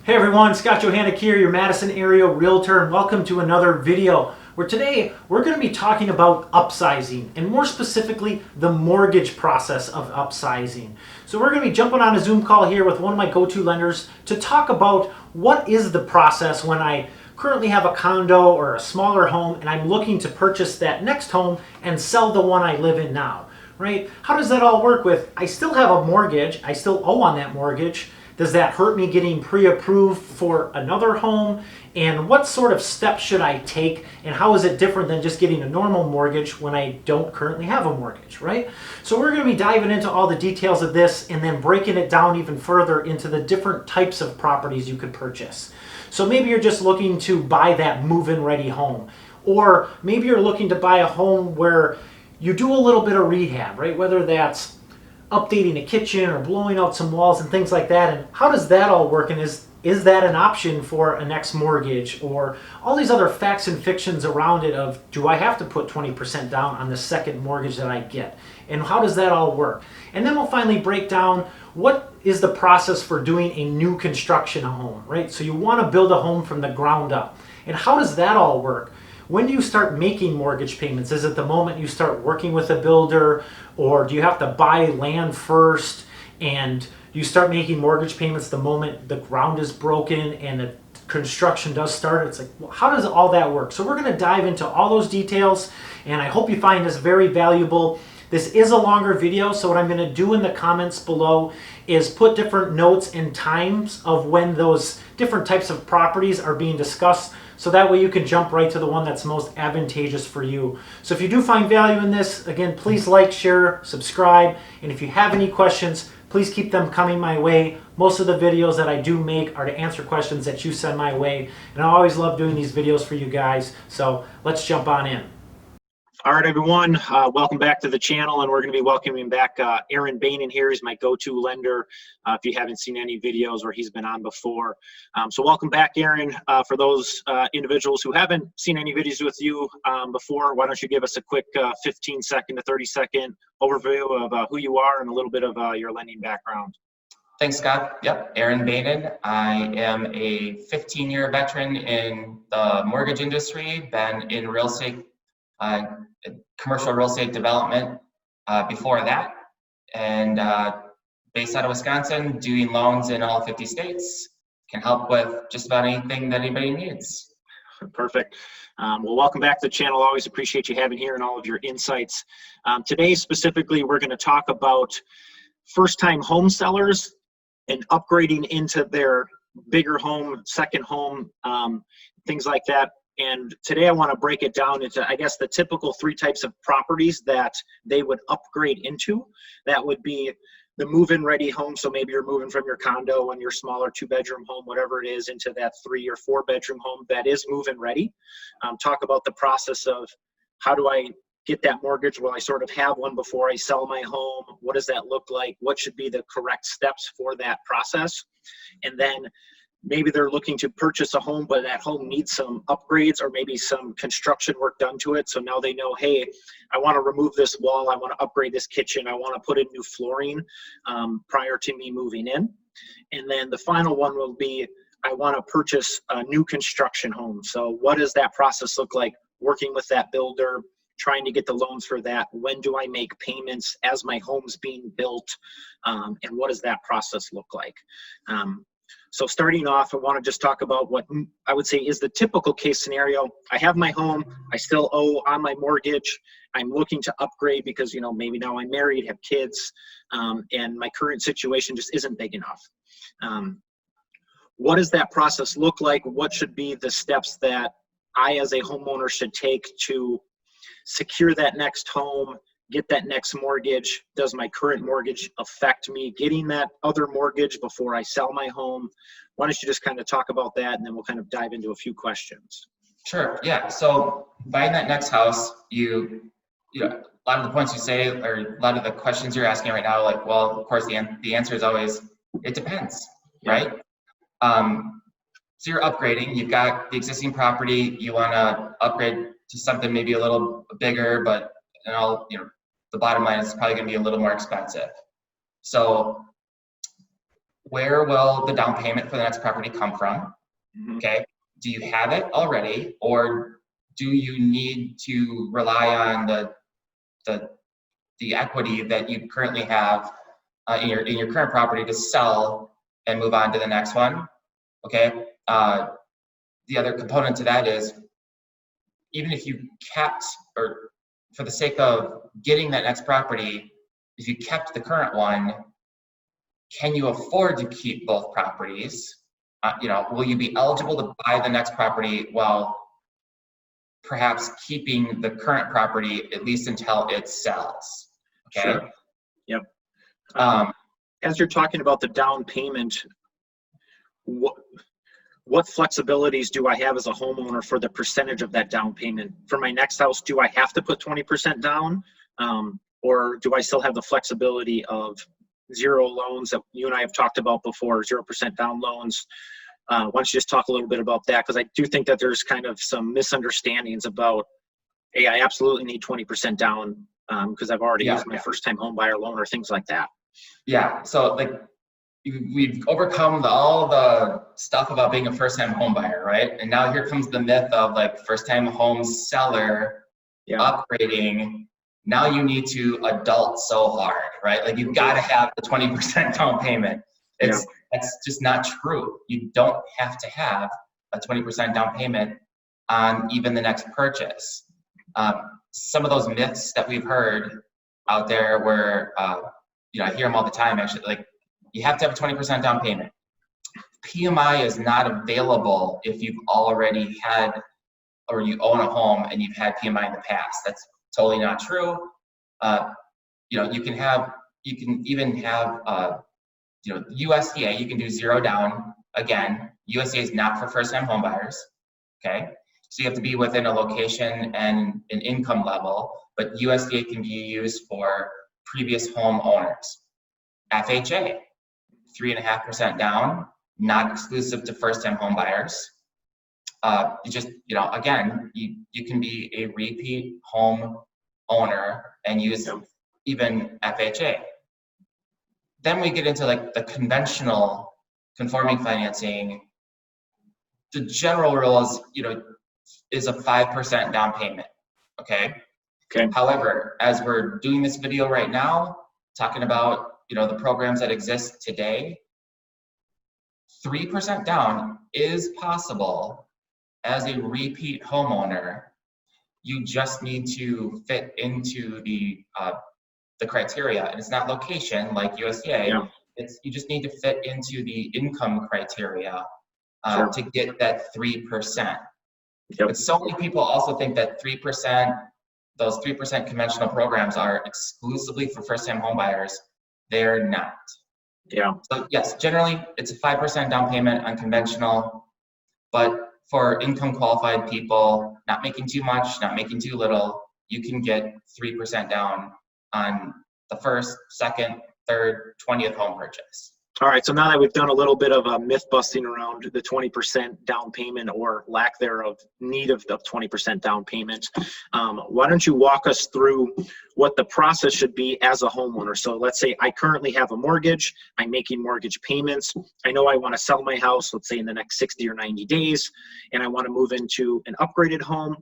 Hey everyone, Scott Johannick here, your Madison area realtor, and welcome to another video where today we're going to be talking about upsizing, and more specifically the mortgage process of upsizing. So we're going to be jumping on a Zoom call here with one of my go-to lenders to talk about what is the process when I currently have a condo or a smaller home and I'm looking to purchase that next home and sell the one I live in now, right? How does that all work with, I still have a mortgage, I still owe on that mortgage. Does that hurt me getting pre-approved for another home? And what sort of steps should I take? And how is it different than just getting a normal mortgage when I don't currently have a mortgage, right? So we're going to be diving into all the details of this and then breaking it down even further into the different types of properties you could purchase. So maybe you're just looking to buy that move-in ready home. Or maybe you're looking to buy a home where you do a little bit of rehab, right? Whether that's updating a kitchen or blowing out some walls and things like that. And how does that all work? And is that an option for a next mortgage, or all these other facts and fictions around it of, do I have to put 20% down on the second mortgage that I get? And how does that all work? And then we'll finally break down what is the process for doing a new construction home, right? So you want to build a home from the ground up. And how does that all work? When do you start making mortgage payments? Is it the moment you start working with a builder, or do you have to buy land first and you start making mortgage payments the moment the ground is broken and the construction does start? It's like, well, how does all that work? So we're going to dive into all those details, and I hope you find this very valuable. This is a longer video, so what I'm going to do in the comments below is put different notes and times of when those different types of properties are being discussed, so that way you can jump right to the one that's most advantageous for you. So if you do find value in this, again, please like, share, subscribe, and if you have any questions, please keep them coming my way. Most of the videos that I do make are to answer questions that you send my way, and I always love doing these videos for you guys, so let's jump on in. All right, everyone, welcome back to the channel, and we're going to be welcoming back Aaron Bain in here. He's my go-to lender if you haven't seen any videos where he's been on before. So welcome back, Aaron. For those individuals who haven't seen any videos with you before, why don't you give us a quick 15-second to 30-second overview of who you are and a little bit of your lending background. Thanks, Scott. Yep, Aaron Baden. I am a 15-year veteran in the mortgage industry, been in real estate, commercial real estate development before that, and based out of Wisconsin, doing loans in all 50 states. Can help with just about anything that anybody needs. Perfect. Well, welcome back to the channel. Always appreciate you having here and all of your insights. Today, specifically, we're going to talk about first-time home sellers and upgrading into their bigger home, second home, things like that. And today I want to break it down into, I guess, the typical three types of properties that they would upgrade into. That would be the move-in ready home. So maybe you're moving from your condo and your smaller 2-bedroom home, whatever it is, into that 3 or 4-bedroom home that is move-in ready. Talk about the process of, how do I get that mortgage? Will I sort of have one before I sell my home? What does that look like? What should be the correct steps for that process? And then maybe they're looking to purchase a home, but that home needs some upgrades or maybe some construction work done to it. So now they know, hey, I want to remove this wall. I want to upgrade this kitchen. I want to put in new flooring prior to me moving in. And then the final one will be, I want to purchase a new construction home. So what does that process look like? Working with that builder, trying to get the loans for that. When do I make payments as my home's being built? And what does that process look like? So starting off, I want to just talk about what I would say is the typical case scenario. I have my home, I still owe on my mortgage. I'm looking to upgrade because, maybe now I'm married, have kids, and my current situation just isn't big enough. What does that process look like? What should be the steps that I, as a homeowner, should take to secure that next home, get that next mortgage? Does my current mortgage affect me getting that other mortgage before I sell my home? Why don't you just kind of talk about that, and then we'll kind of dive into a few questions. Sure. Yeah. So buying that next house, you know, a lot of the points you say, or a lot of the questions you're asking right now, like, well, of course, the answer is always, it depends, right? So you're upgrading. You've got the existing property. You want to upgrade to something maybe a little bigger, but the bottom line is probably going to be a little more expensive. So where will the down payment for the next property come from? Okay, do you have it already, or do you need to rely on the equity that you currently have in your current property to sell and move on to the next one? Okay. The other component to that is, even if you kept, or for the sake of getting that next property, if you kept the current one, can you afford to keep both properties? Will you be eligible to buy the next property while perhaps keeping the current property at least until it sells? Okay. Sure. Yep. As you're talking about the down payment, what flexibilities do I have as a homeowner for the percentage of that down payment? For my next house, do I have to put 20% down? Or do I still have the flexibility of zero loans that you and I have talked about before, 0% down loans? Why don't you just talk a little bit about that? Because I do think that there's kind of some misunderstandings about, hey, I absolutely need 20% down because I've already used my first-time home buyer loan or things like that. Yeah, so like we've overcome all the stuff about being a first-time home buyer, right? And now here comes the myth of like first-time home seller upgrading. Now you need to adult so hard, right? Like you've got to have the 20% down payment. That's just not true. You don't have to have a 20% down payment on even the next purchase. Some of those myths that we've heard out there where, I hear them all the time actually, like you have to have a 20% down payment. PMI is not available if you've already had, or you own a home and you've had PMI in the past. That's totally not true. You can even have, USDA, you can do zero down. Again, USDA is not for first-time home buyers, okay? So you have to be within a location and an income level, but USDA can be used for previous home owners. FHA, 3.5% down, not exclusive to first-time home buyers. Again, you can be a repeat home owner and use even FHA. Then we get into like the conventional conforming financing. The general rule is a 5% down payment, okay? However, as we're doing this video right now, talking about the programs that exist today, 3% down is possible as a repeat homeowner. You just need to fit into the criteria, and it's not location like USDA. You just need to fit into the income criteria to get that 3%. But so many people also think that 3%, those 3% conventional programs are exclusively for first-time home buyers. They're not. So yes, generally it's a 5% down payment on conventional, but for income qualified people, not making too much, not making too little, you can get 3% down on the first, second, third, 20th home purchase. All right, so now that we've done a little bit of a myth busting around the 20% down payment or lack thereof need of the 20% down payment, why don't you walk us through what the process should be as a homeowner? So let's say I currently have a mortgage, I'm making mortgage payments, I know I want to sell my house, let's say in the next 60 or 90 days, and I want to move into an upgraded home.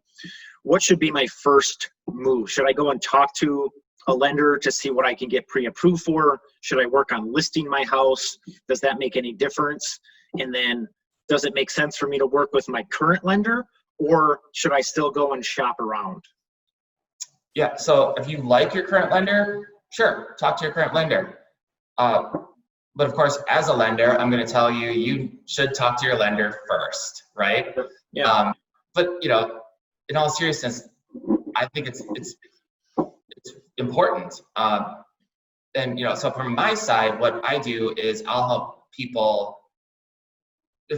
What should be my first move? Should I go and talk to a lender to see what I can get pre-approved for? Should I work on listing my house? Does that make any difference? And then does it make sense for me to work with my current lender, or should I still go and shop around? Yeah, so if you like your current lender, sure, talk to your current lender. But of course, as a lender, I'm going to tell you, you should talk to your lender first, right? But in all seriousness, I think it's important. So from my side, what I do is I'll help people.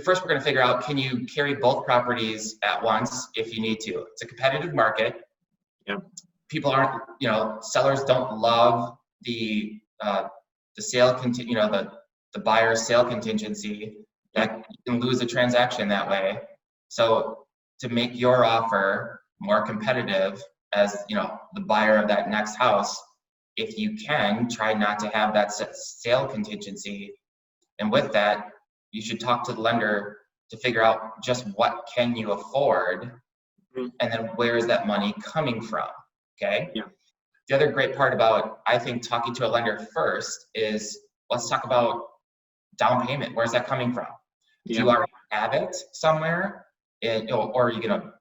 First, we're going to figure out, can you carry both properties at once if you need to? It's a competitive market. People aren't, sellers don't love the sale, the buyer's sale contingency, that you can lose a transaction that way. So to make your offer more competitive as the buyer of that next house, if you can, try not to have that sale contingency. And with that, you should talk to the lender to figure out just what can you afford, and then where is that money coming from, okay? Yeah. The other great part about, I think, talking to a lender first is, let's talk about down payment. Where's that coming from? Do you already have it somewhere? Or are you gonna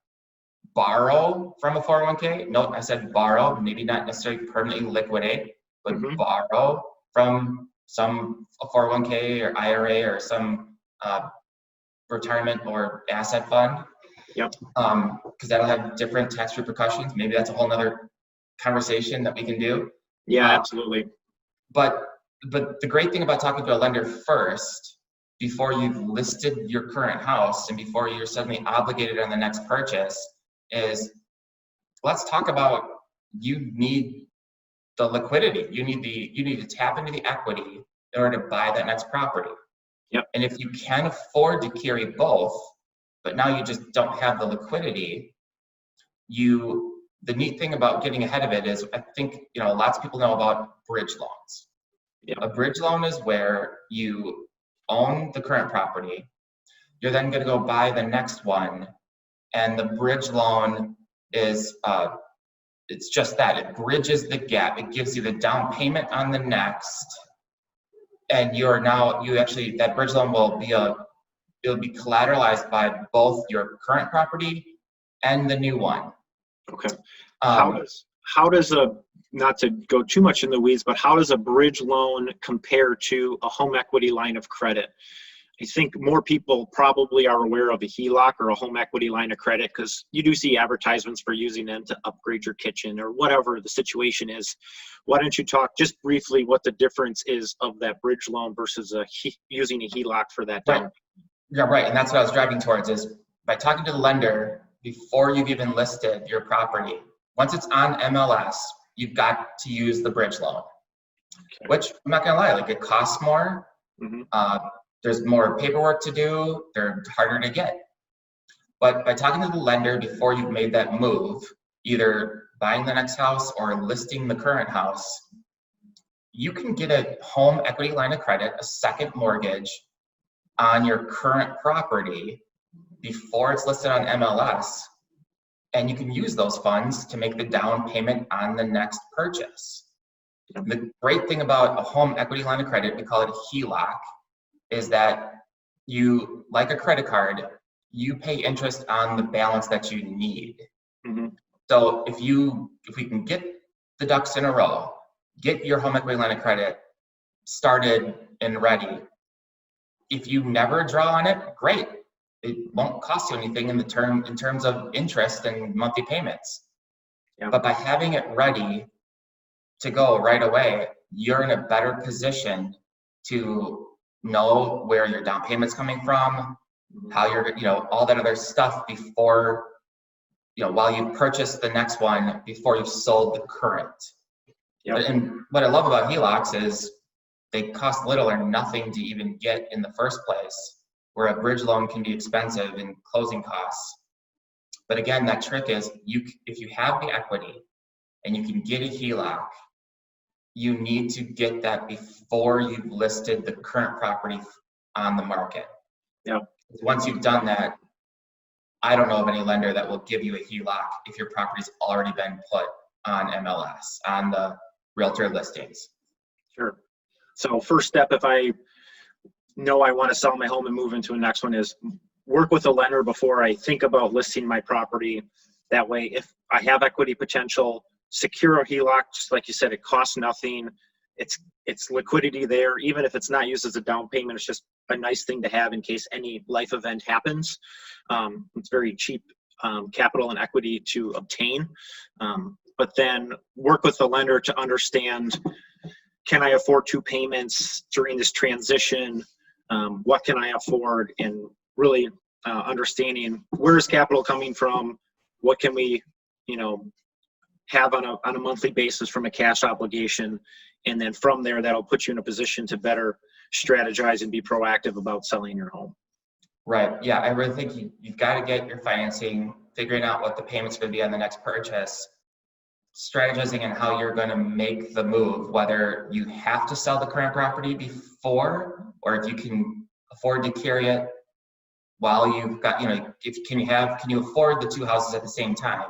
borrow from a 401k? Nope, I said borrow, maybe not necessarily permanently liquidate, but borrow from a 401k or IRA or some retirement or asset fund. Yep. Because that'll have different tax repercussions. Maybe that's a whole nother conversation that we can do. Yeah, absolutely. But the great thing about talking to a lender first, before you've listed your current house and before you're suddenly obligated on the next purchase, is let's talk about, you need the liquidity. You need to tap into the equity in order to buy that next property. Yep. And if you can afford to carry both, but now you just don't have the liquidity, the neat thing about getting ahead of it is, I think, lots of people know about bridge loans. Yeah. A bridge loan is where you own the current property, you're then going to go buy the next one, and the bridge loan is it's just that, it bridges the gap. It gives you the down payment on the next, and that bridge loan will be collateralized by both your current property and the new one. Okay. How does not to go too much in the weeds, but how does a bridge loan compare to a home equity line of credit? I think more people probably are aware of a HELOC or a home equity line of credit, because you do see advertisements for using them to upgrade your kitchen or whatever the situation is. Why don't you talk just briefly what the difference is of that bridge loan versus using a HELOC for that down? Yeah, right. And that's what I was driving towards, is by talking to the lender before you've even listed your property. Once it's on MLS, you've got to use the bridge loan, which I'm not gonna lie, it costs more. There's more paperwork to do. They're harder to get. But by talking to the lender before you've made that move, either buying the next house or listing the current house, you can get a home equity line of credit, a second mortgage on your current property before it's listed on MLS. And you can use those funds to make the down payment on the next purchase. The great thing about a home equity line of credit, we call it a HELOC, is that you, like a credit card, you pay interest on the balance that you need. So if we can get the ducks in a row, get your home equity line of credit started and ready. If you never draw on it, great. It won't cost you anything in terms of interest and monthly payments. But by having it ready to go right away, you're in a better position to know where your down payment's coming from, how you're, all that other stuff before, while you purchase the next one, before you've sold the current. And what I love about HELOCs is they cost little or nothing to even get in the first place, where a bridge loan can be expensive in closing costs. But again, that trick is, if you have the equity and you can get a HELOC, you need to get that before you've listed the current property on the market. Once you've done that, I don't know of any lender that will give you a HELOC if your property's already been put on MLS, on the realtor listings. Sure. So first step, if I know I want to sell my home and move into a next one, is work with a lender before I think about listing my property. That way, if I have equity potential, secure a HELOC, just like you said, it costs nothing. It's liquidity there. Even if it's not used as a down payment, it's just a nice thing to have in case any life event happens. It's very cheap capital and equity to obtain. But then work with the lender to understand, can I afford 2 payments during this transition? What can I afford? And really understanding, where is capital coming from? What can we, have on a monthly basis from a cash obligation? And then from there, that'll put you in a position to better strategize and be proactive about selling your home. Right. Yeah, I really think you've got to get your financing, figuring out what the payments going to be on the next purchase, strategizing on how you're going to make the move, whether you have to sell the current property before, or if you can afford to carry it while you've got, can you afford the two houses at the same time?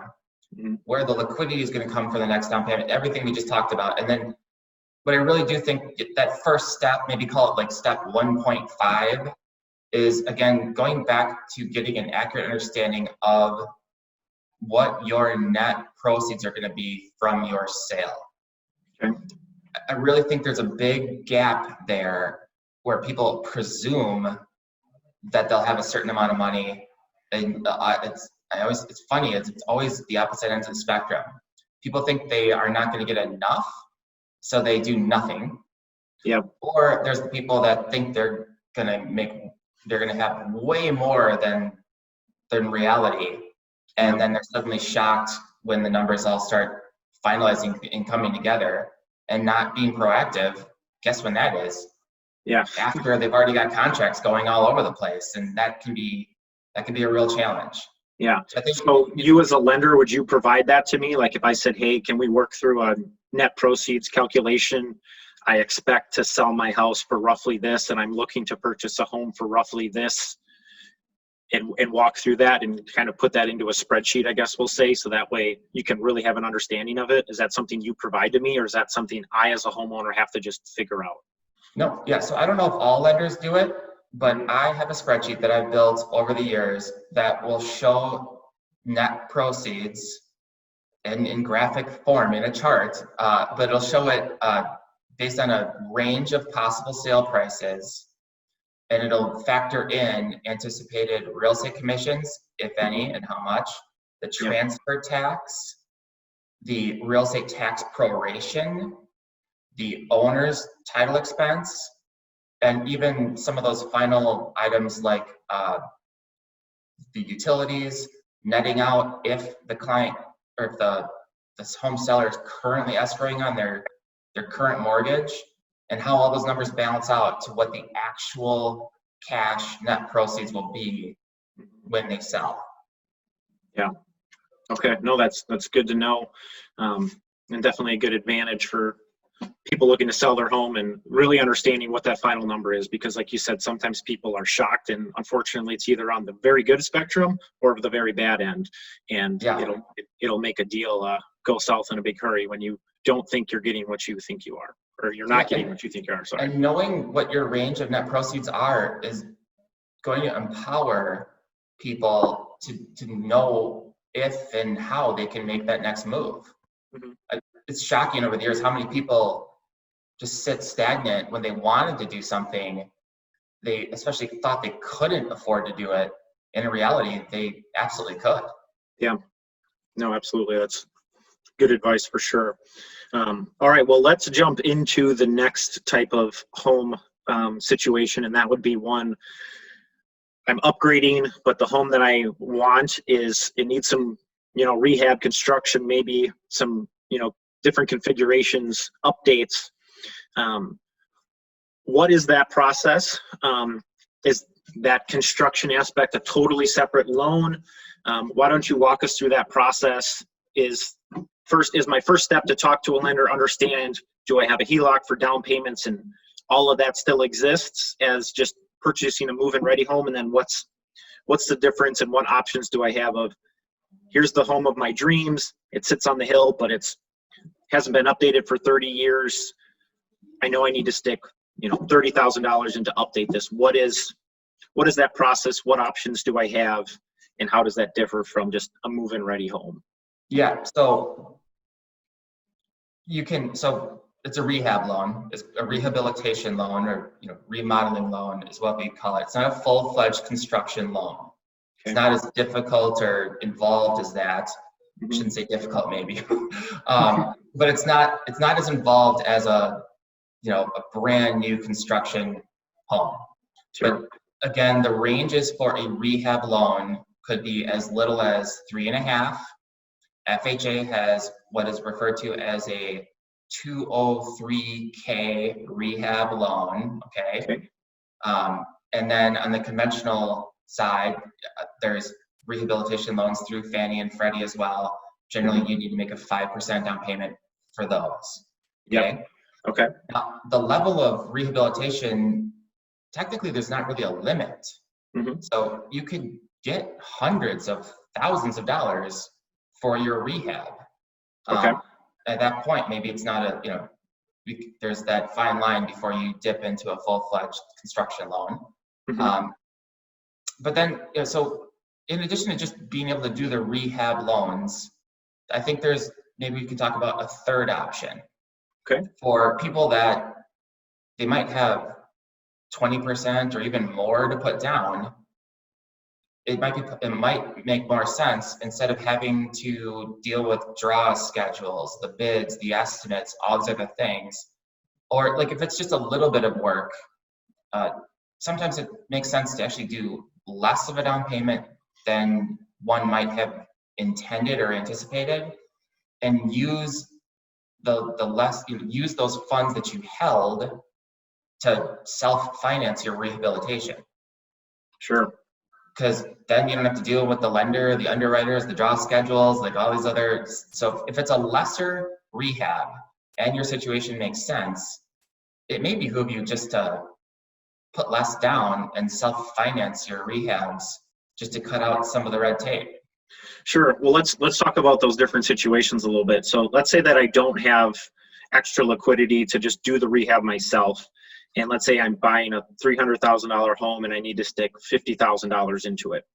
Where the liquidity is going to come for the next down payment, everything we just talked about. And then, but I really do think that first step, maybe call it like step 1.5, is again, going back to getting an accurate understanding of what your net proceeds are going to be from your sale. Okay. I really think there's a big gap there where people presume that they'll have a certain amount of money, and it's funny. It's always the opposite ends of the spectrum. People think they are not going to get enough, so they do nothing. Yeah. Or there's the people that think they're going to have way more than reality, and then they're suddenly shocked when the numbers all start finalizing and coming together, and not being proactive. Guess when that is? Yeah. After they've already got contracts going all over the place, and that can be a real challenge. Yeah. So I think you as a lender, would you provide that to me? Like if I said, hey, can we work through a net proceeds calculation? I expect to sell my house for roughly this, and I'm looking to purchase a home for roughly this, and walk through that and kind of put that into a spreadsheet, I guess we'll say, so that way you can really have an understanding of it. Is that something you provide to me, or is that something I as a homeowner have to just figure out? No, yeah, so I don't know if all lenders do it, but I have a spreadsheet that I've built over the years that will show net proceeds in graphic form in a chart, but it'll show it based on a range of possible sale prices, and it'll factor in anticipated real estate commissions, if any, and how much, the transfer tax, the real estate tax proration, the owner's title expense, and even some of those final items like the utilities, netting out if the client or if the home seller is currently escrowing on their current mortgage, and how all those numbers balance out to what the actual cash net proceeds will be when they sell. Yeah. Okay. No, that's good to know. And definitely a good advantage for people looking to sell their home and really understanding what that final number is, because like you said, sometimes people are shocked, and unfortunately it's either on the very good spectrum or the very bad end, and it'll make a deal go south in a big hurry when you don't think you're getting what you think you are, or you're not getting what you think you are. Sorry. And knowing what your range of net proceeds are is going to empower people to know if and how they can make that next move. Mm-hmm. It's shocking over the years how many people just sit stagnant when they wanted to do something. They especially thought they couldn't afford to do it. In reality, they absolutely could. Yeah, no, absolutely. That's good advice for sure. All right, well, let's jump into the next type of home situation, and that would be one I'm upgrading, but the home that I want it needs some, rehab, construction, maybe some, different configurations, updates. What is that process? Is that construction aspect a totally separate loan? Why don't you walk us through that process? Is my first step to talk to a lender, understand, do I have a HELOC for down payments, and all of that still exists as just purchasing a move-in ready home? And then what's the difference, and what options do I have of, here's the home of my dreams, it sits on the hill, but hasn't been updated for 30 years. I know I need to stick, $30,000 in to update this. What is that process? What options do I have? And how does that differ from just a move-in ready home? Yeah, so it's a rehab loan. It's a rehabilitation loan, or remodeling loan is what we call it. It's not a full-fledged construction loan. Okay. It's not as difficult or involved as that. I shouldn't say difficult, maybe, but it's not as involved as a brand new construction home. Sure. But again, the ranges for a rehab loan could be as little as 3.5. FHA has what is referred to as a 203K rehab loan. Okay. And then on the conventional side, there's rehabilitation loans through Fannie and Freddie as well. Generally, you need to make a 5% down payment for those. Okay. Okay. Now, the level of rehabilitation technically there's not really a limit. Mm-hmm. So you could get hundreds of thousands of dollars for your rehab. Okay. At that point, maybe it's not there's that fine line before you dip into a full-fledged construction loan. Mm-hmm. But then, so in addition to just being able to do the rehab loans, I think maybe we can talk about a third option. Okay. For people that they might have 20% or even more to put down, it might make more sense, instead of having to deal with draw schedules, the bids, the estimates, all these other things, or like if it's just a little bit of work, sometimes it makes sense to actually do less of a down payment than one might have intended or anticipated, and use use those funds that you held to self-finance your rehabilitation. Sure. Because then you don't have to deal with the lender, the underwriters, the draw schedules, like all these other. So if it's a lesser rehab and your situation makes sense, it may behoove you just to put less down and self-finance your rehabs, just to cut out some of the red tape. Sure. Well, let's talk about those different situations a little bit. So let's say that I don't have extra liquidity to just do the rehab myself. And let's say I'm buying a $300,000 home and I need to stick $50,000 into it.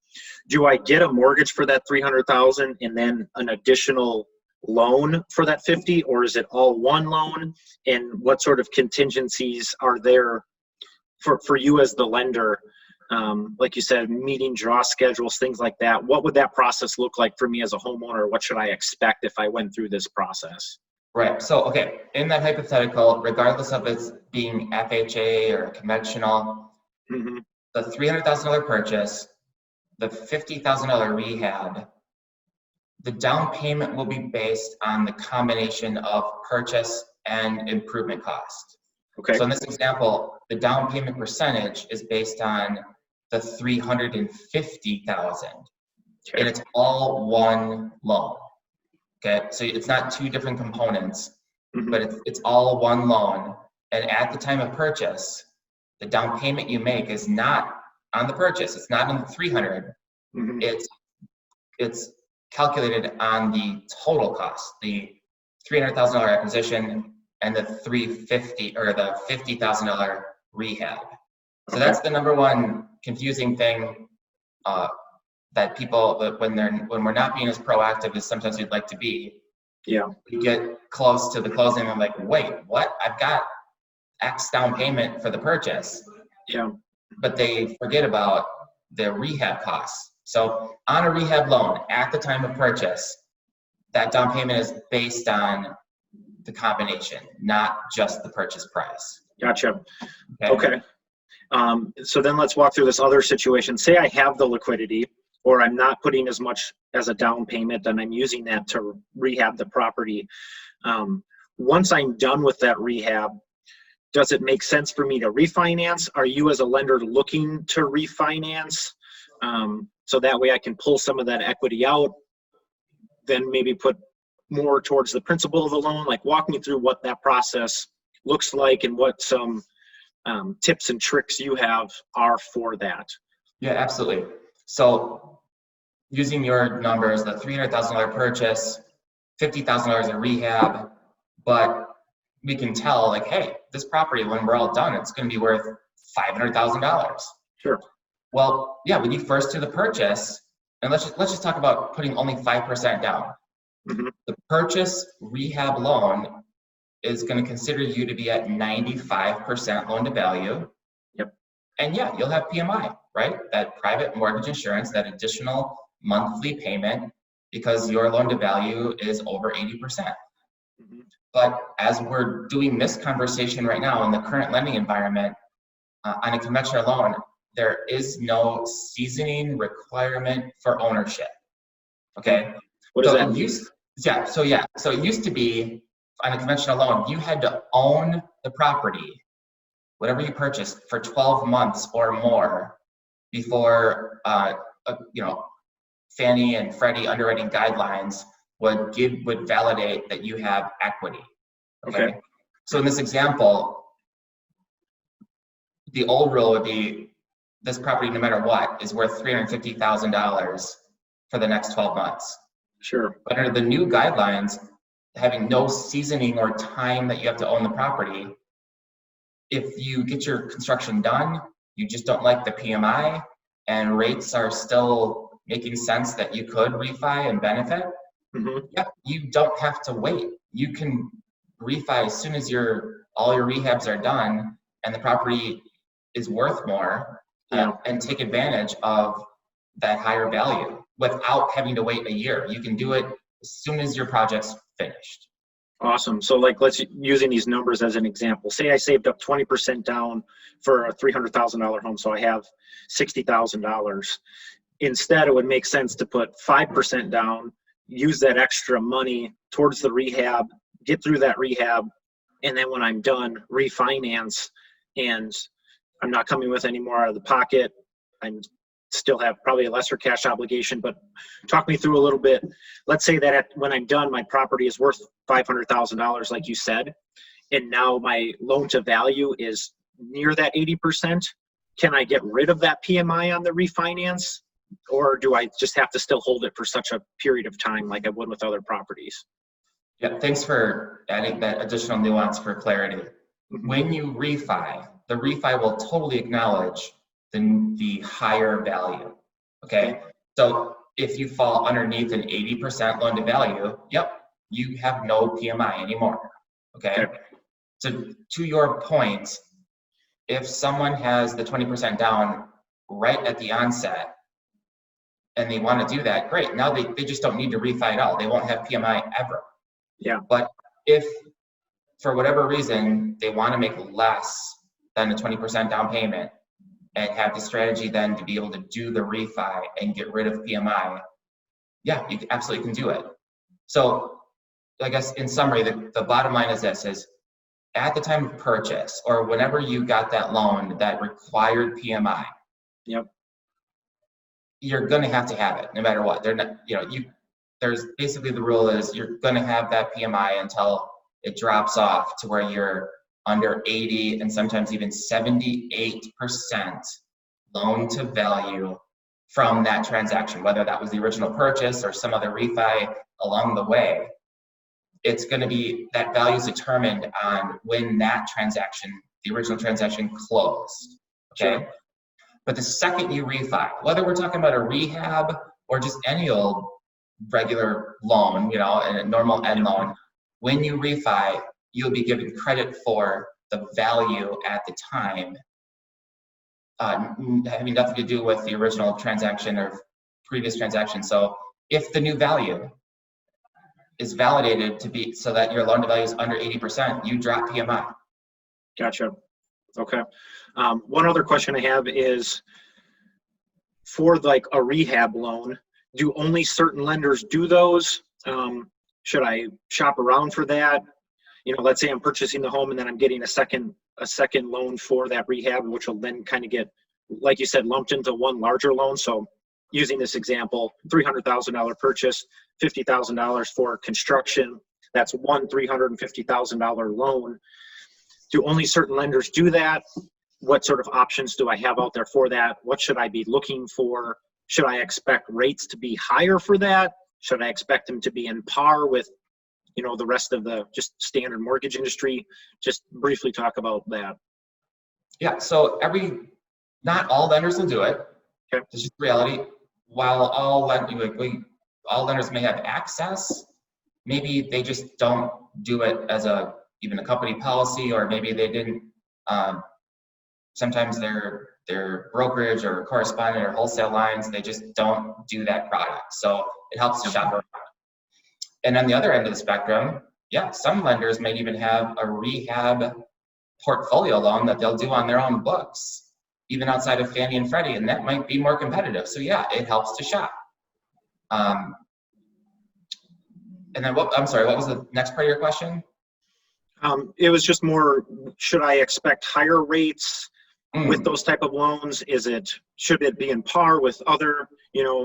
Do I get a mortgage for that $300,000 and then an additional loan for that 50, or is it all one loan? And what sort of contingencies are there for you as the lender? Like you said, meeting draw schedules, things like that. What would that process look like for me as a homeowner? What should I expect if I went through this process? Right. So, okay, in that hypothetical, regardless of it being FHA or conventional, Mm-hmm. the $300,000 purchase, the $50,000 rehab, the down payment will be based on the combination of purchase and improvement cost. Okay. So in this example, the down payment percentage is based on the $350,000, Okay. and it's all one loan. Okay, so it's not two different components, Mm-hmm. but it's all one loan. And at the time of purchase, the down payment you make is not on the purchase. It's not on the 300. Mm-hmm. It's calculated on the total cost, the $300,000 acquisition and the $350 or the $50,000 rehab. So Okay. that's the number one confusing thing that people, when we're not being as proactive as sometimes we'd like to be. Yeah. We get close to the closing and I'm like, wait, what? I've got X down payment for the purchase. Yeah. But they forget about the rehab costs. So on a rehab loan at the time of purchase, that down payment is based on the combination, not just the purchase price. Gotcha. Okay. So then let's walk through this other situation. Say I have the liquidity, or I'm not putting as much as a down payment, and I'm using that to rehab the property. Once I'm done with that rehab, does it make sense for me to refinance? Are you as a lender looking to refinance? So that way I can pull some of that equity out, then maybe put more towards the principal of the loan. Like, walk me through what that process looks like and what some tips and tricks you have are for that. Yeah, absolutely. So using your numbers, the $300,000 purchase, $50,000 in rehab, but we can tell, like, hey, this property, when we're all done, it's going to be worth $500,000. Sure. Well, yeah, when you first do the purchase, and let's just talk about putting only 5% down. Mm-hmm. The purchase rehab loan is going to consider you to be at 95% loan to value. Yep. And yeah, you'll have PMI, right? That private mortgage insurance, that additional monthly payment, because your loan to value is over 80%. Mm-hmm. But as we're doing this conversation right now in the current lending environment, on a conventional loan, there is no seasoning requirement for ownership. Okay. What does that mean? So it used to be, on a conventional loan, you had to own the property, whatever you purchased, for 12 months or more before Fannie and Freddie underwriting guidelines would validate that you have equity. Okay. So in this example, the old rule would be this property, no matter what, is worth $350,000 for the next 12 months. Sure. But under the new guidelines, having no seasoning or time that you have to own the property, if you get your construction done, you just don't like the PMI and rates are still making sense that you could refi and benefit, yeah, you don't have to wait. You can refi as soon as all your rehabs are done and the property is worth more, and take advantage of that higher value without having to wait a year. You can do it as soon as your project's finished. Awesome. So like, let's using these numbers as an example. Say I saved up 20% down for a $300,000 home, so I have $60,000. Instead, it would make sense to put 5% down, use that extra money towards the rehab, get through that rehab, and then when I'm done, refinance, and I'm not coming with any more out of the pocket. I'm still have probably a lesser cash obligation, but talk me through a little bit. Let's say that when I'm done, my property is worth $500,000, like you said, and now my loan to value is near that 80%. Can I get rid of that PMI on the refinance, or do I just have to still hold it for such a period of time like I would with other properties? Yeah, thanks for adding that additional nuance for clarity. When you refi, the refi will totally acknowledge the higher value, okay? So if you fall underneath an 80% loan to value, yep, you have no PMI anymore, okay? So to your point, if someone has the 20% down right at the onset and they want to do that, great. Now they just don't need to refi at all. They won't have PMI ever. Yeah. But if for whatever reason they want to make less than the 20% down payment and have the strategy then to be able to do the refi and get rid of PMI, yeah, you absolutely can do it. So I guess in summary, the bottom line is this, is at the time of purchase or whenever you got that loan that required PMI, you're going to have it no matter what. They're not, there's basically the rule is you're going to have that PMI until it drops off to where you're under 80 and sometimes even 78% loan to value from that transaction, whether that was the original purchase or some other refi along the way. It's going to be, that value is determined on when that transaction, the original transaction, closed, okay? Sure. But the second you refi, whether we're talking about a rehab or just any old regular loan, and a normal end loan, when you refi, you'll be given credit for the value at the time, having nothing to do with the original transaction or previous transaction. So if the new value is validated to be so that your loan to value is under 80%, you drop PMI. Gotcha. Okay. One other question I have is for like a rehab loan, do only certain lenders do those? Should I shop around for that? Let's say I'm purchasing the home and then I'm getting a second loan for that rehab, which will then kind of get, like you said, lumped into one larger loan. So using this example, $300,000 purchase, $50,000 for construction. That's one $350,000 loan. Do only certain lenders do that? What sort of options do I have out there for that? What should I be looking for? Should I expect rates to be higher for that? Should I expect them to be in par with, the rest of the just standard mortgage industry? Just briefly talk about that. Yeah, so not all lenders will do it. Okay. It's just reality. While all lenders may have access, maybe they just don't do it as even a company policy, or maybe they didn't. Sometimes their brokerage or correspondent or wholesale lines, they just don't do that product. So it helps to shop around. And on the other end of the spectrum, yeah, some lenders might even have a rehab portfolio loan that they'll do on their own books, even outside of Fannie and Freddie, and that might be more competitive. So yeah, it helps to shop. And then what was the next part of your question? It was just more, should I expect higher rates with those type of loans? Should it be in par with other,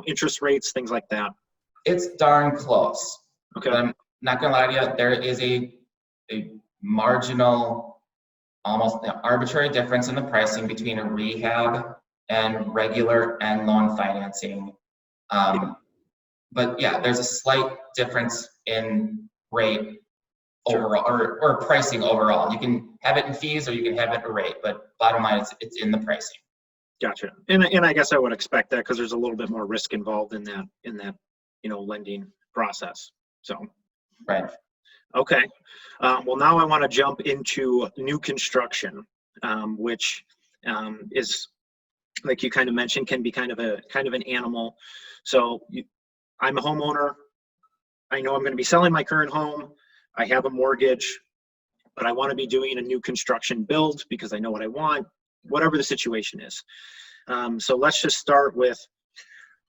interest rates, things like that? It's darn close. Okay. But I'm not gonna lie to you, there is a marginal almost an arbitrary difference in the pricing between a rehab and regular end loan financing. But yeah, there's a slight difference in rate overall, or pricing overall. You can have it in fees or you can have it in rate, but bottom line, it's in the pricing. Gotcha. And I guess I would expect that because there's a little bit more risk involved in that lending process. So. Right. Okay. Well, now I want to jump into new construction, which is, like you kind of mentioned, can be kind of an animal. So I'm a homeowner. I know I'm going to be selling my current home. I have a mortgage, but I want to be doing a new construction build because I know what I want, whatever the situation is. So let's just start with,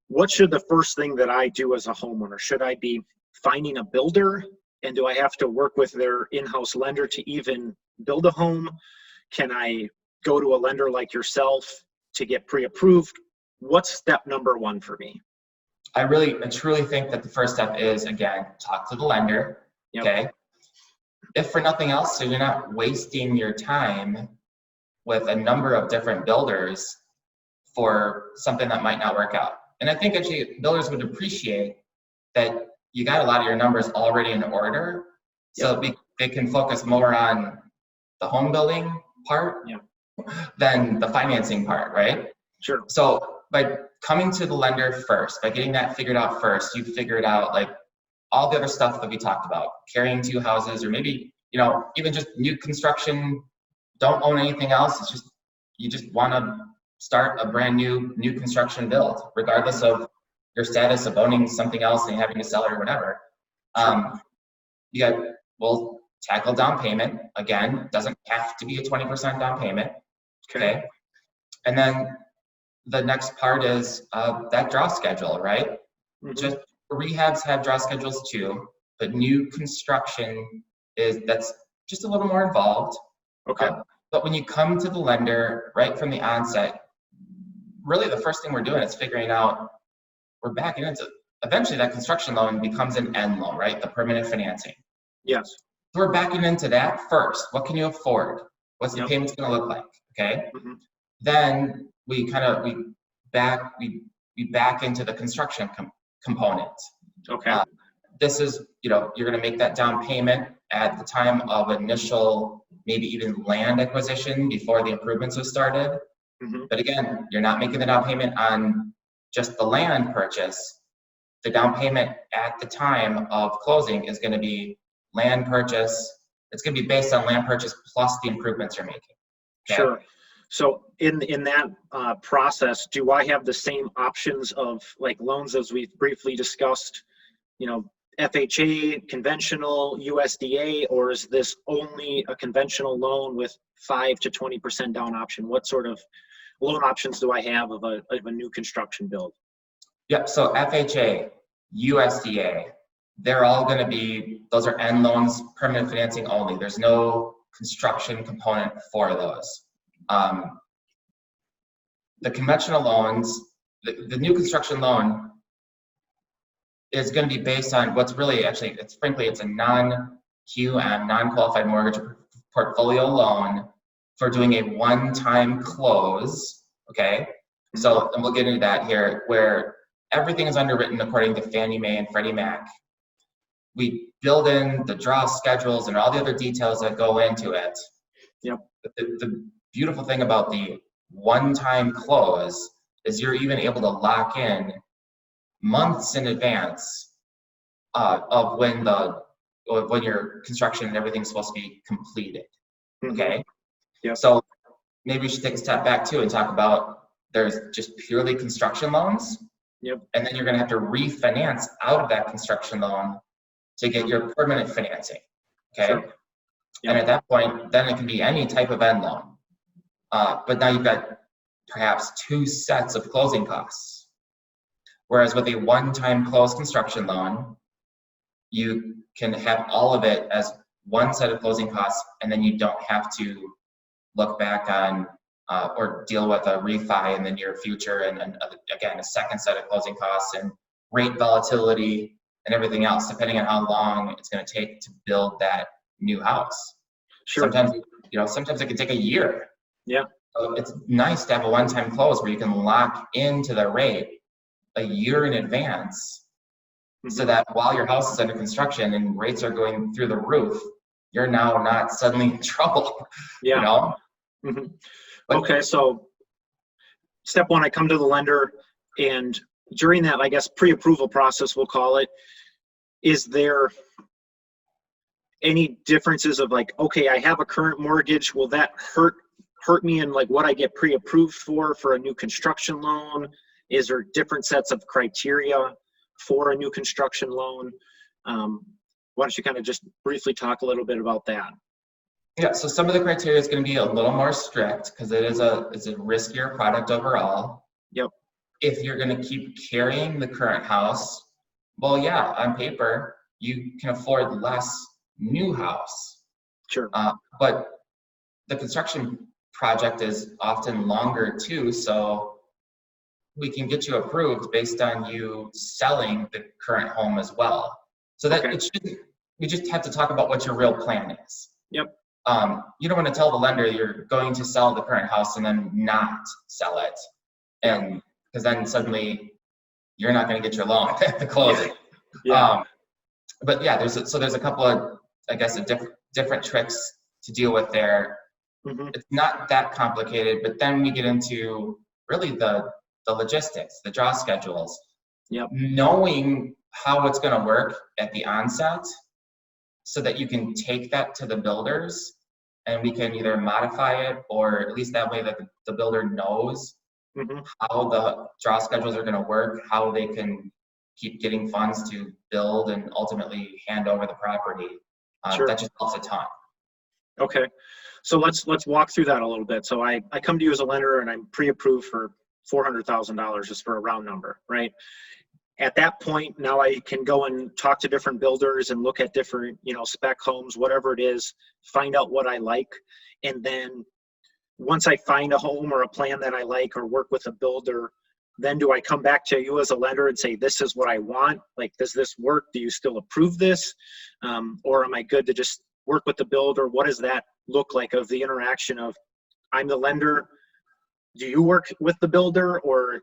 what should the first thing that I do as a homeowner? Should I be finding a builder? And do I have to work with their in-house lender to even build a home? Can I go to a lender like yourself to get pre-approved? What's step number one for me? I truly think that the first step is, again, talk to the lender. Yep. Okay. If for nothing else, so you're not wasting your time with a number of different builders for something that might not work out. And I think actually builders would appreciate that you got a lot of your numbers already in order, so they can focus more on the home building part than the financing part, right? Sure. So by coming to the lender first, by getting that figured out first, you figured out like all the other stuff that we talked about, carrying 2 houses, or maybe, even just new construction, don't own anything else. It's just, you just want to start a brand new construction build, regardless of your status of owning something else and having to sell it or whatever. We'll tackle down payment. Again, doesn't have to be a 20% down payment. Okay. And then the next part is that draw schedule, right? Mm-hmm. Just rehabs have draw schedules too, but new construction that's just a little more involved. Okay. But when you come to the lender right from the onset, really the first thing we're doing is figuring out, we're backing into, eventually that construction loan becomes an end loan, right? The permanent financing. Yes. So we're backing into that first. What can you afford? What's the payments going to look like? Okay. Mm-hmm. Then we back into the construction component. Okay. This is, you're going to make that down payment at the time of initial, maybe even land acquisition before the improvements have started. Mm-hmm. But again, you're not making the down payment on just the land purchase. The down payment at the time of closing is going to be land purchase. It's going to be based on land purchase plus the improvements you're making. Okay? Sure. So in that process, do I have the same options of like loans as we've briefly discussed, FHA, conventional, USDA, or is this only a conventional loan with 5 to 20% down option? What sort of loan options do I have of a new construction build? Yep, so FHA, USDA, they're all going to be, those are end loans, permanent financing only. There's no construction component for those. The conventional loans, the new construction loan is going to be based on what's really, actually, it's a non-QM, non-qualified mortgage portfolio loan for doing a one-time close, okay? So, and we'll get into that here, where everything is underwritten according to Fannie Mae and Freddie Mac. We build in the draw schedules and all the other details that go into it. Yep. The beautiful thing about the one-time close is you're even able to lock in months in advance of when your construction and everything's supposed to be completed. Okay. Yeah. So maybe we should take a step back too and talk about, there's just purely construction loans. Yep. And then you're going to have to refinance out of that construction loan to get your permanent financing. Okay. Sure. Yep. And at that point, then it can be any type of end loan. But now you've got perhaps 2 sets of closing costs. Whereas with a one-time closed construction loan, you can have all of it as one set of closing costs, and then you don't have to look back on or deal with a refi in the near future, and again, a second set of closing costs and rate volatility and everything else, depending on how long it's going to take to build that new house. Sure. Sometimes sometimes it can take a year. Yeah. So it's nice to have a one-time close where you can lock into the rate a year in advance, so that while your house is under construction and rates are going through the roof, you're now not suddenly in trouble. Yeah. Okay, so step one, I come to the lender, and during that, I guess, pre-approval process, we'll call it, is there any differences of like, okay, I have a current mortgage, will that hurt me in like what I get pre-approved for a new construction loan? Is there different sets of criteria for a new construction loan? Why don't you kind of just briefly talk a little bit about that? Yeah, so some of the criteria is going to be a little more strict because it's a riskier product overall. Yep. If you're going to keep carrying the current house, well, yeah, on paper, you can afford less new house. Sure. But the construction project is often longer too, so we can get you approved based on you selling the current home as well. So that we just have to talk about what your real plan is. Yep. You don't want to tell the lender you're going to sell the current house and then not sell it, and because then suddenly you're not going to get your loan at the closing. Yeah. But yeah, there's a couple of, I guess, different tricks to deal with there. It's not that complicated, but then we get into really the logistics, the draw schedules. Yep. Knowing how it's going to work at the onset, so that you can take that to the builders and we can either modify it, or at least that way that the builder knows how the draw schedules are going to work, how they can keep getting funds to build and ultimately hand over the property. Sure. That just helps a ton. Okay, so let's walk through that a little bit. So I come to you as a lender and I'm pre-approved for $400,000, just for a round number, right? At that point, now I can go and talk to different builders and look at different, spec homes, whatever it is, find out what I like. And then once I find a home or a plan that I like or work with a builder, then do I come back to you as a lender and say, this is what I want? Like, does this work? Do you still approve this? Or am I good to just work with the builder? What does that look like of the interaction of, I'm the lender, do you work with the builder? Or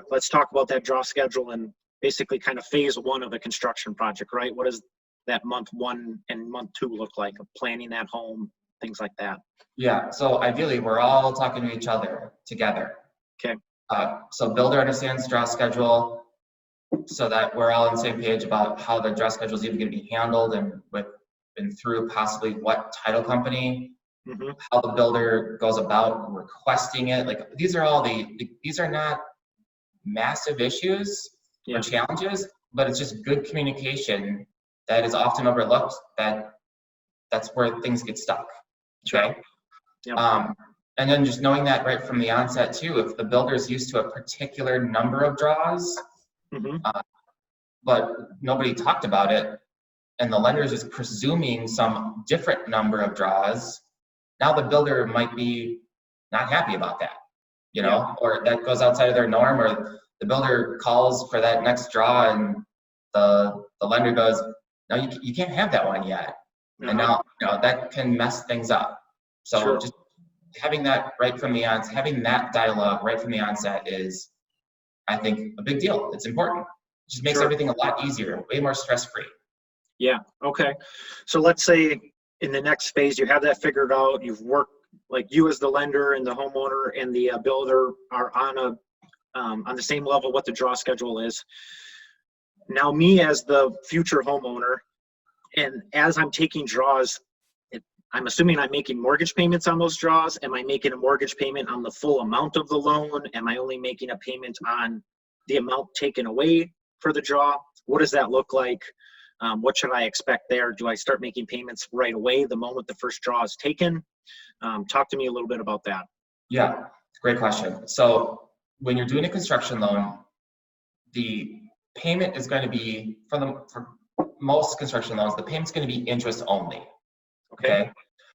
let's talk about that draw schedule and basically kind of phase one of a construction project, right? What does that month 1 and month 2 look like of planning that home, things like that? Yeah, so ideally we're all talking to each other together. Okay. So builder understands draw schedule, so that we're all on the same page about how the draw schedule is even going to be handled, and through possibly what title company, how the builder goes about requesting it. Like, these are these are not massive issues or challenges, but it's just good communication that is often overlooked. That's where things get stuck. Okay. Yep. And then just knowing that right from the onset too, if the builder is used to a particular number of draws, but nobody talked about it, and the lender is just presuming some different number of draws, now the builder might be not happy about that, or that goes outside of their norm, or the builder calls for that next draw and the lender goes, no, you can't have that one yet. And now, that can mess things up. So just having that right from the onset, having that dialogue right from the onset is, I think, a big deal. It's important. It just makes everything a lot easier, way more stress-free. Yeah. Okay. So let's say in the next phase, you have that figured out. You've worked, like, you as the lender and the homeowner and the builder are on the same level what the draw schedule is. Now, me as the future homeowner, and as I'm taking draws, I'm assuming I'm making mortgage payments on those draws. Am I making a mortgage payment on the full amount of the loan? Am I only making a payment on the amount taken away for the draw? What does that look like? What should I expect there? Do I start making payments right away the moment the first draw is taken? Talk to me a little bit about that. Yeah, great question. So when you're doing a construction loan, the payment is going to be, for most construction loans, the payment's going to be interest only. Okay.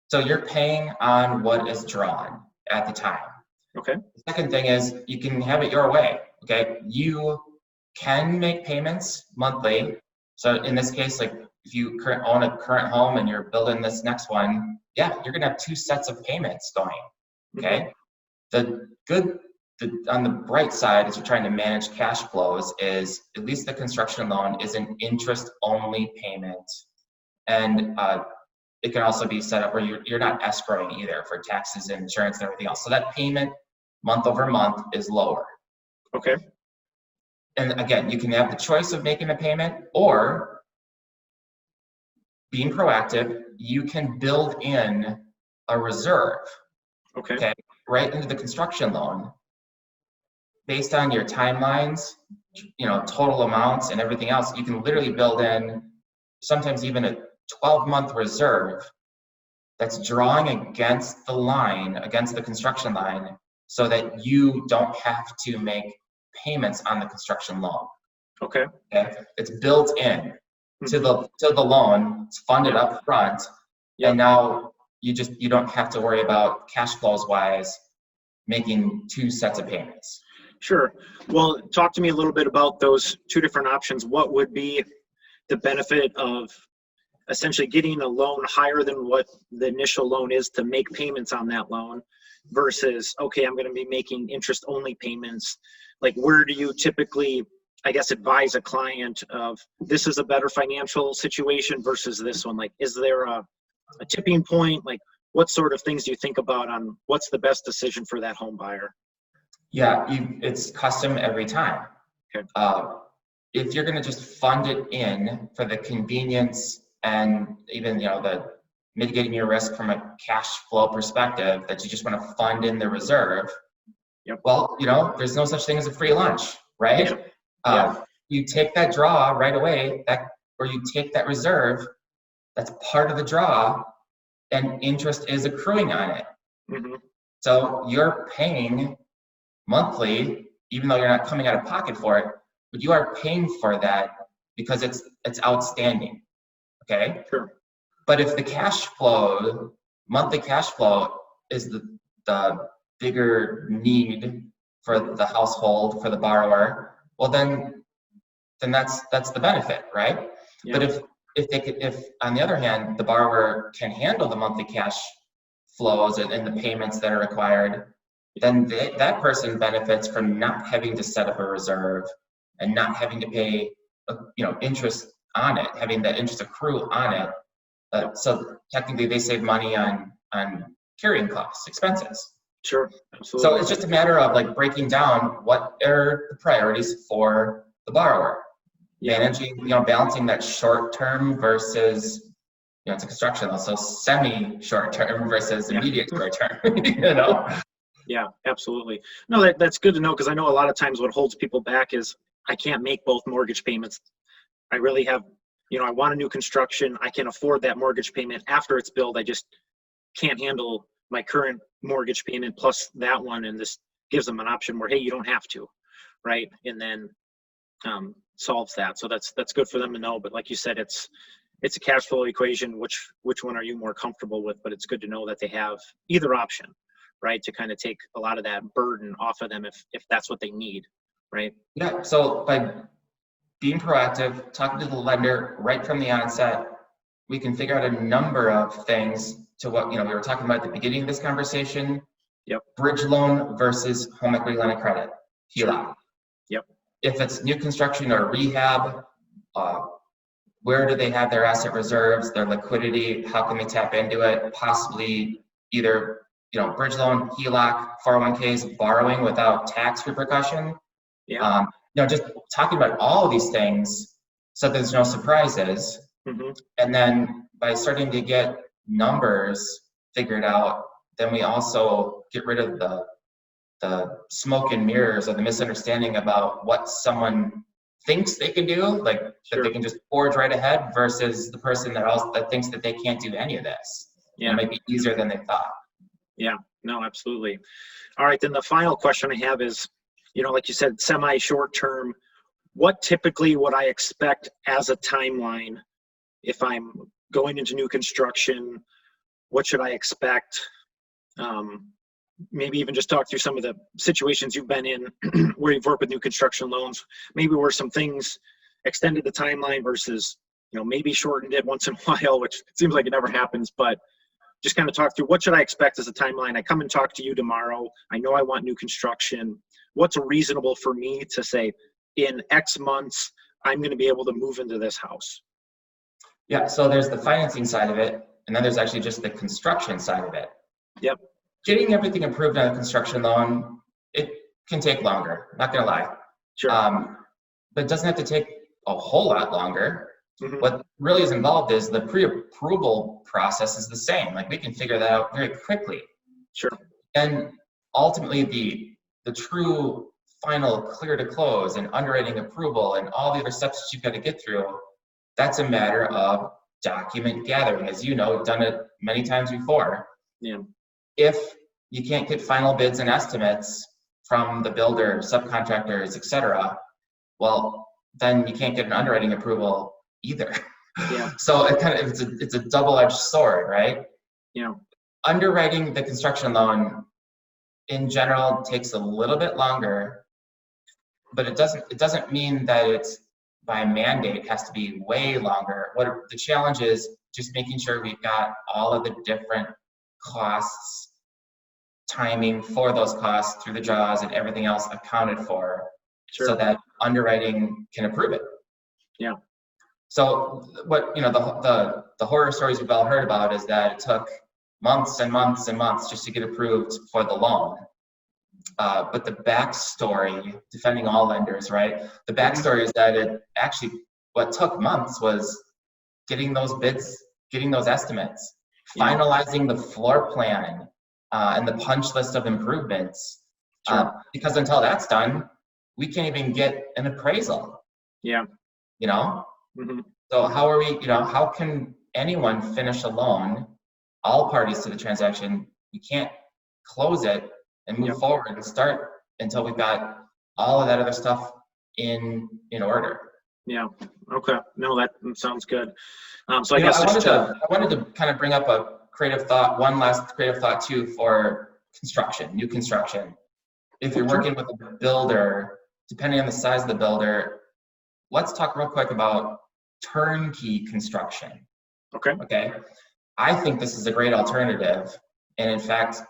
So you're paying on what is drawn at the time. Okay. The second thing is you can have it your way. Okay. You can make payments monthly, So in this case, like if you own a current home and you're building this next one, yeah, you're gonna have 2 sets of payments going, okay? On the bright side, as you're trying to manage cash flows, is at least the construction loan is an interest-only payment. And it can also be set up where you're not escrowing either for taxes and insurance and everything else. So that payment month over month is lower. Okay. And again, you can have the choice of making a payment or being proactive. You can build in a reserve, Okay. right into the construction loan based on your timelines, total amounts and everything else. You can literally build in sometimes even a 12-month reserve that's drawing against the construction line, so that you don't have to make payments on the construction loan. Okay. It's built in to the loan. It's funded up front, and now you don't have to worry about cash flows wise making 2 sets of payments. Sure. Well, talk to me a little bit about those 2 different options. What would be the benefit of essentially getting a loan higher than what the initial loan is to make payments on that loan versus, okay, I'm going to be making interest only payments? Like, where do you typically, I guess, advise a client of this is a better financial situation versus this one? Like, is there a tipping point? Like, what sort of things do you think about on what's the best decision for that home buyer? Yeah, it's custom every time. Okay. If you're going to just fund it in for the convenience and even the mitigating your risk from a cash flow perspective, that you just want to fund in the reserve, well, there's no such thing as a free lunch, right? You take that draw right away, or you take that reserve, that's part of the draw, and interest is accruing on it. So you're paying monthly, even though you're not coming out of pocket for it, but you are paying for that because it's outstanding. Okay. Sure. But if the monthly cash flow is the bigger need for the household, for the borrower, well then that's the benefit, right? But if on the other hand the borrower can handle the monthly cash flows and the payments that are required, then that person benefits from not having to set up a reserve and not having to pay interest on it, having that interest accrue on it. So technically they save money on carrying costs, expenses. Sure, absolutely. So it's just a matter of like breaking down what are the priorities for the borrower. Managing, balancing that short term versus, it's a construction loan, so semi short term versus immediate short term, Yeah, absolutely. No, that's good to know, because I know a lot of times what holds people back is I can't make both mortgage payments. I really have, I want a new construction. I can afford that mortgage payment after it's built. I just can't handle my current mortgage payment plus that one. And this gives them an option where, hey, you don't have to, right? And then solves that. So that's good for them to know. But like you said, it's a cash flow equation. Which one are you more comfortable with? But it's good to know that they have either option, right, to kind of take a lot of that burden off of them if that's what they need, right? Yeah, so by being proactive, talking to the lender right from the onset, we can figure out a number of things to what, we were talking about at the beginning of this conversation. Bridge loan versus home equity line of credit, HELOC. If it's new construction or rehab, where do they have their asset reserves, their liquidity? How can they tap into it? Possibly either bridge loan, HELOC, 401ks, borrowing without tax repercussion. Just talking about all of these things so there's no surprises. And then by starting to get numbers figured out, then we also get rid of the smoke and mirrors or the misunderstanding about what someone thinks they can do, like that they can just forge right ahead versus the person that thinks that they can't do any of this. It might be easier than they thought. Yeah, no, absolutely. All right, then the final question I have is, like you said, semi-short term, what typically would I expect as a timeline if I'm going into new construction? What should I expect? Maybe even just talk through some of the situations you've been in where you've worked with new construction loans, maybe where some things extended the timeline versus, maybe shortened it once in a while, which it seems like it never happens, but just kind of talk through what should I expect as a timeline. I come and talk to you tomorrow. I know I want new construction. What's reasonable for me to say in X months, I'm going to be able to move into this house? Yeah, so there's the financing side of it, and then there's actually just the construction side of it. Yep. Getting everything approved on a construction loan, it can take longer, not gonna lie. Sure. But it doesn't have to take a whole lot longer. Mhm. What really is involved is the pre-approval process is the same. Like, we can figure that out very quickly. Sure. And ultimately the true final clear to close and underwriting approval and all the other steps that you've got to get through, that's a matter of document gathering. As you know, done it many times before. Yeah. If you can't get final bids and estimates from the builder, subcontractors, etc., well, then you can't get an underwriting approval either. Yeah. So it's a double-edged sword, right? Yeah. Underwriting the construction loan in general takes a little bit longer, but it doesn't mean that it's by mandate has to be way longer. What the challenge is, just making sure we've got all of the different costs, timing for those costs through the jaws and everything else accounted for. Sure. So that underwriting can approve it. Yeah. So what, the horror stories we've all heard about is that it took months and months and months just to get approved for the loan. But the backstory, defending all lenders, right? The backstory is that it actually, what took months was getting those bids, getting those estimates, finalizing the floor plan and the punch list of improvements. Sure. Because until that's done, we can't even get an appraisal. Yeah. Mm-hmm. So how are we, how can anyone finish a loan, all parties to the transaction? We can't close it and move forward and start until we've got all of that other stuff in order. Yeah. Okay. No, that sounds good. So I guess I wanted to kind of bring up a creative thought, one last creative thought too, for construction, new construction. If you're working with a builder, depending on the size of the builder, let's talk real quick about turnkey construction. Okay. I think this is a great alternative. And in fact,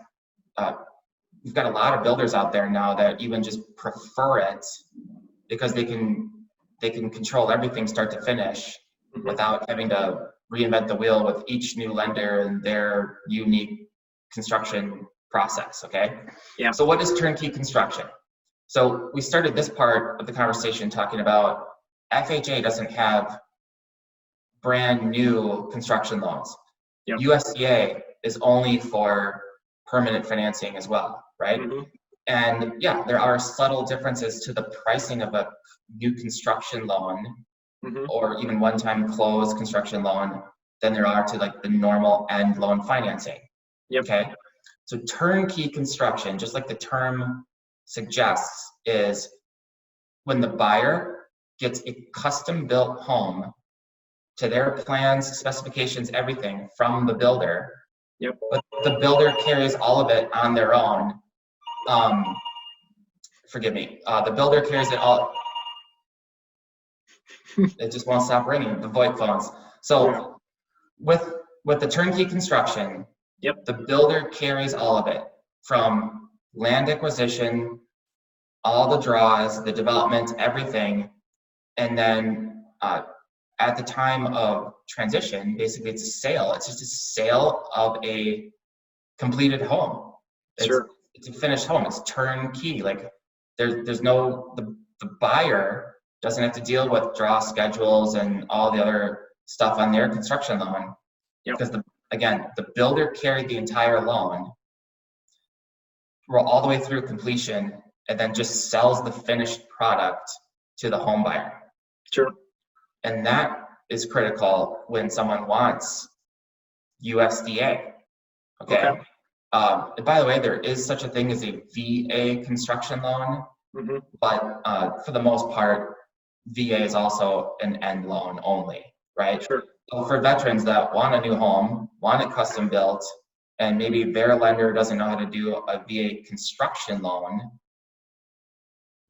we've got a lot of builders out there now that even just prefer it because they can control everything start to finish without having to reinvent the wheel with each new lender and their unique construction process. Okay. Yeah. So what is turnkey construction? So we started this part of the conversation talking about FHA doesn't have brand new construction loans. Yep. USDA is only for permanent financing as well, right? Mm-hmm. And yeah, there are subtle differences to the pricing of a new construction loan or even one-time closed construction loan than there are to like the normal end loan financing. Yep. Okay. So turnkey construction, just like the term suggests, is when the buyer gets a custom built home to their plans, specifications, everything from the builder. Yep. But the builder carries all of it on their own. Forgive me. The builder carries it all. It just won't stop ringing, the VoIP phones. So with the turnkey construction, the builder carries all of it from land acquisition, all the draws, the development, everything. And then at the time of transition, basically it's a sale. It's just a sale of a completed home. It's a finished home. It's turnkey. Like there's no, the buyer doesn't have to deal with draw schedules and all the other stuff on their construction loan. Because the builder carried the entire loan all the way through completion and then just sells the finished product to the home buyer. Sure. And that is critical when someone wants USDA. Okay. And by the way, there is such a thing as a VA construction loan, but for the most part, VA is also an end loan only, right? Sure. So for veterans that want a new home, want it custom built, and maybe their lender doesn't know how to do a VA construction loan,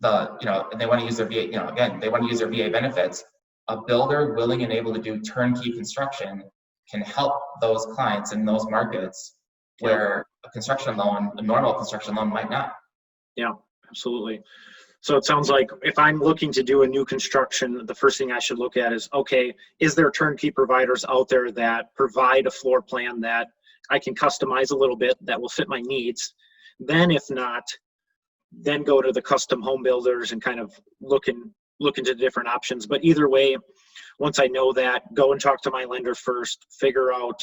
and they want to use their VA, again, they want to use their VA benefits, a builder willing and able to do turnkey construction can help those clients in those markets where a normal construction loan might not. Yeah, absolutely. So it sounds like if I'm looking to do a new construction, the first thing I should look at is, okay, is there turnkey providers out there that provide a floor plan that I can customize a little bit that will fit my needs? Then if not, then go to the custom home builders and kind of look into different options. But either way, once I know that, go and talk to my lender first, figure out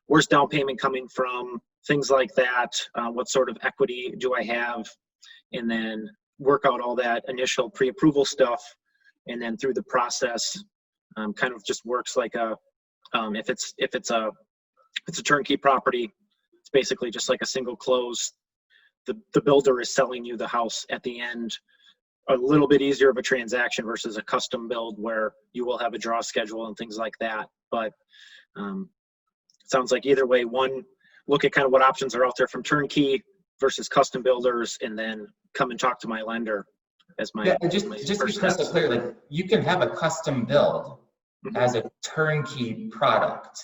where's down payment coming from, things like that, what sort of equity do I have, and then work out all that initial pre-approval stuff. And then through the process, kind of just works like if it's a turnkey property, it's basically just like a single close. The builder is selling you the house at the end. A little bit easier of a transaction versus a custom build where you will have a draw schedule and things like that. But it sounds like either way, one, look at kind of what options are out there from turnkey versus custom builders, and then come and talk to my lender as my just to be crystal clear, like you can have a custom build as a turnkey product.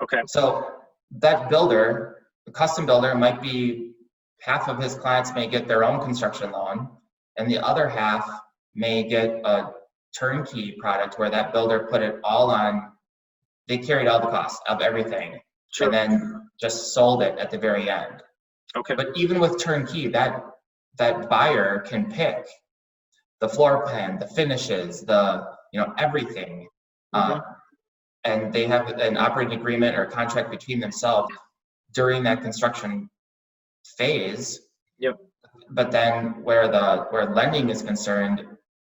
Okay. So that builder, the custom builder, might be half of his clients may get their own construction loan, and the other half may get a turnkey product where that builder put it all on, they carried all the costs of everything, Sure. and then just sold it at the very end. Okay. But even with turnkey, that buyer can pick the floor plan, the finishes, everything. And they have an operating agreement or contract between themselves during that construction phase. Yep. But then where lending is concerned,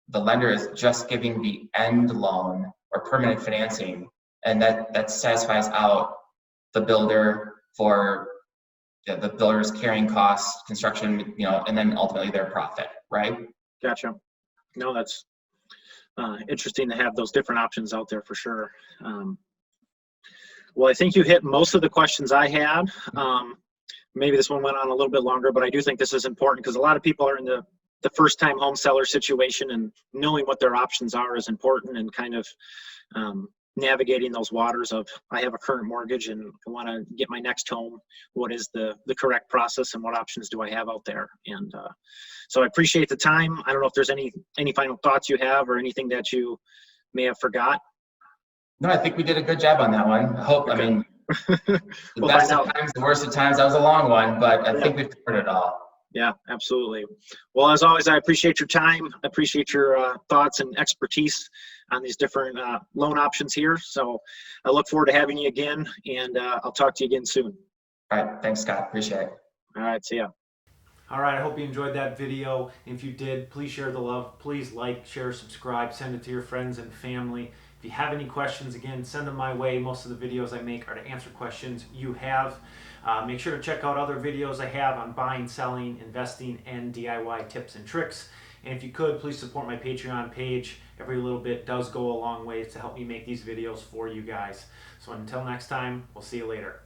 the lender is just giving the end loan or permanent financing, and that satisfies out the builder for the builder's carrying costs, construction, and then ultimately their profit, right? Gotcha. No, that's interesting to have those different options out there for sure. Well, I think you hit most of the questions I had. Maybe this one went on a little bit longer, but I do think this is important because a lot of people are in the first time home seller situation, and knowing what their options are is important, and kind of navigating those waters of, I have a current mortgage and I want to get my next home. What is the correct process and what options do I have out there? And so I appreciate the time. I don't know if there's any final thoughts you have or anything that you may have forgot. No, I think we did a good job on that one. I hope, Okay. I mean, the best of times, the worst of times, that was a long one, but I think we've covered it all. Yeah, absolutely. Well, as always, I appreciate your time. I appreciate your thoughts and expertise on these different loan options here. So I look forward to having you again, and I'll talk to you again soon. All right. Thanks, Scott. Appreciate it. All right. See ya. All right, I hope you enjoyed that video. If you did, please share the love. Please like, share, subscribe, send it to your friends and family. If you have any questions, again, send them my way. Most of the videos I make are to answer questions you have. Make sure to check out other videos I have on buying, selling, investing, and DIY tips and tricks. And if you could, please support my Patreon page. Every little bit does go a long way to help me make these videos for you guys. So until next time, we'll see you later.